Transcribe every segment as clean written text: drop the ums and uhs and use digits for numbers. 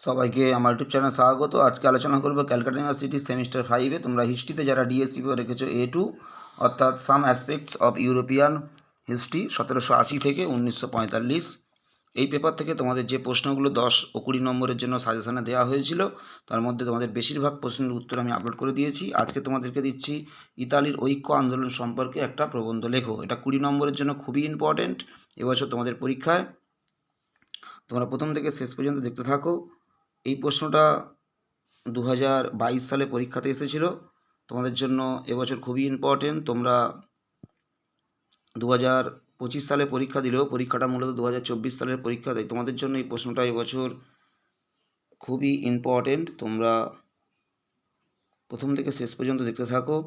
সবাইকে আমার YouTube channel স্বাগত। আজকে আলোচনা করব ক্যালকাটা ইউনিভার্সিটি সেমিস্টার 5-এ তোমরা হিস্ট্রিতে যারা ডিএসসি করে রেখেছো A2 অর্থাৎ সাম অ্যাসপেক্টস অফ ইউরোপিয়ান হিস্ট্রি 1780 থেকে 1945। এই পেপার থেকে তোমাদের যে প্রশ্নগুলো 10 ও 20 নম্বরের জন্য সাজেশনে দেওয়া হয়েছিল তার মধ্যে তোমাদের বেশিরভাগ প্রশ্নের উত্তর আমি আপলোড করে দিয়েছি। আজকে তোমাদেরকে দিচ্ছি ইতালির ঐক্য আন্দোলন সম্পর্কে একটা প্রবন্ধ লেখো। এটা 20 নম্বরের জন্য খুবই ইম্পর্টেন্ট এবছর তোমাদের পরীক্ষায়। তোমরা প্রথম থেকে শেষ পর্যন্ত দেখতে থাকো। এই প্রশ্নটা 2022 সালে পরীক্ষাতে এসেছিল, তোমাদের জন্য এবছর খুবই ইম্পর্টেন্ট। তোমরা 2025 সালে পরীক্ষা দিলেও পরীক্ষাটা মূলত 2024 সালের পরীক্ষা দেয়, তোমাদের জন্য এই প্রশ্নটা এবছর খুবই ইম্পর্টেন্ট। তোমরা প্রথম থেকে শেষ পর্যন্ত দেখতে থাকো।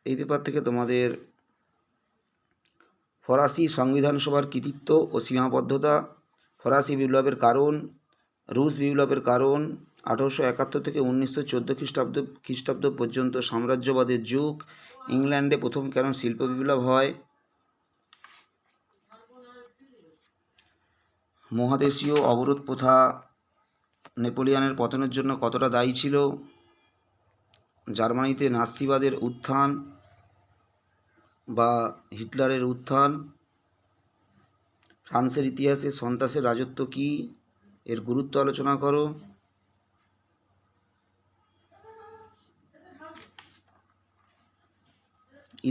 এই পেপার থেকে তোমাদের ফরাসি সংবিধান সভার কৃতিত্ব ও সীমাবদ্ধতা, ফরাসি বিপ্লবের কারণ, রুশ বিপ্লবের কারণ, 1871 থেকে 1914 খ্রিস্টাব্দ পর্যন্ত সাম্রাজ্যবাদের যুগ, ইংল্যান্ডে প্রথম কেন শিল্প বিপ্লব হয়, মহাদেশীয় অবরোধ প্রথা নেপোলিয়নের পতনের জন্য কতটা দায়ী ছিল, জার্মানিতে নাৎসিবাদের উত্থান বা হিটলারের উত্থান, ফ্রান্সের ইতিহাসে সন্ত্রাসের রাজত্ব কী, এর গুরুত্ব আলোচনা করো,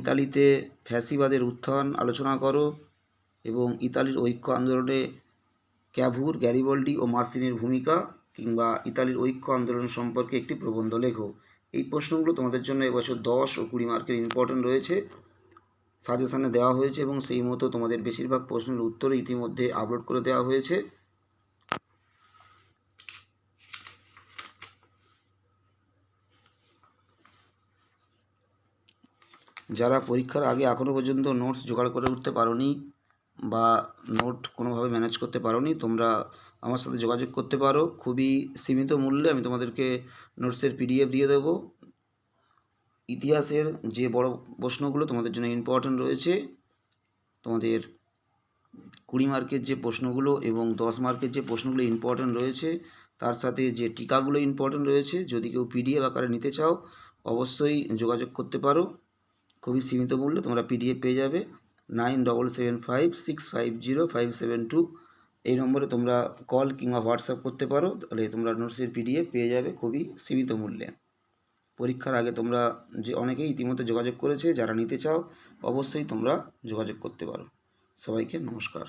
ইতালিতে ফ্যাসিবাদের উত্থান আলোচনা করো এবং ইতালির ঐক্য আন্দোলনে ক্যাভুর, গ্যারিবল্ডি ও মাসিনির ভূমিকা কিংবা ইতালির ঐক্য আন্দোলন সম্পর্কে একটি প্রবন্ধ লেখো। এই প্রশ্নগুলো তোমাদের জন্য এবছর 10 ও 20 মার্কের ইম্পর্টেন্ট রয়েছে, সাজেশনে দেওয়া হয়েছে এবং সেই মতো তোমাদের বেশিরভাগ প্রশ্নের উত্তর ইতিমধ্যে আপলোড করে দেওয়া হয়েছে। যারা পরীক্ষার আগে এখনও পর্যন্ত নোটস জোগাড় করে উঠতে পারোনি বা নোট কোনোভাবে ম্যানেজ করতে পারোনি, তোমরা আমার সাথে যোগাযোগ করতে পারো। খুবই সীমিত মূল্যে আমি তোমাদেরকে নোটসের PDF দিয়ে দেবো। ইতিহাসের যে বড় প্রশ্নগুলো তোমাদের জন্য ইম্পর্টেন্ট রয়েছে, তোমাদের 20 মার্কের যে প্রশ্নগুলো এবং 10 মার্কের যে প্রশ্নগুলো ইম্পর্টেন্ট রয়েছে, তার সাথে যে টিকাগুলো ইম্পর্টেন্ট রয়েছে, যদি কেউ PDF আকারে নিতে চাও অবশ্যই যোগাযোগ করতে পারো। খুবই সীমিত মূল্যে তোমরা PDF পেয়ে যাবে। 9775650572 এই নম্বরে তোমরা কল কিংবা হোয়াটসঅ্যাপ করতে পারো, তাহলে তোমরা নোটসের PDF পেয়ে যাবে খুবই সীমিত মূল্যে। পরীক্ষার আগে তোমরা যে অনেকেই ইতিমধ্যে যোগাযোগ করেছে, যারা নিতে চাও অবশ্যই তোমরা যোগাযোগ করতে পারো। সবাইকে নমস্কার।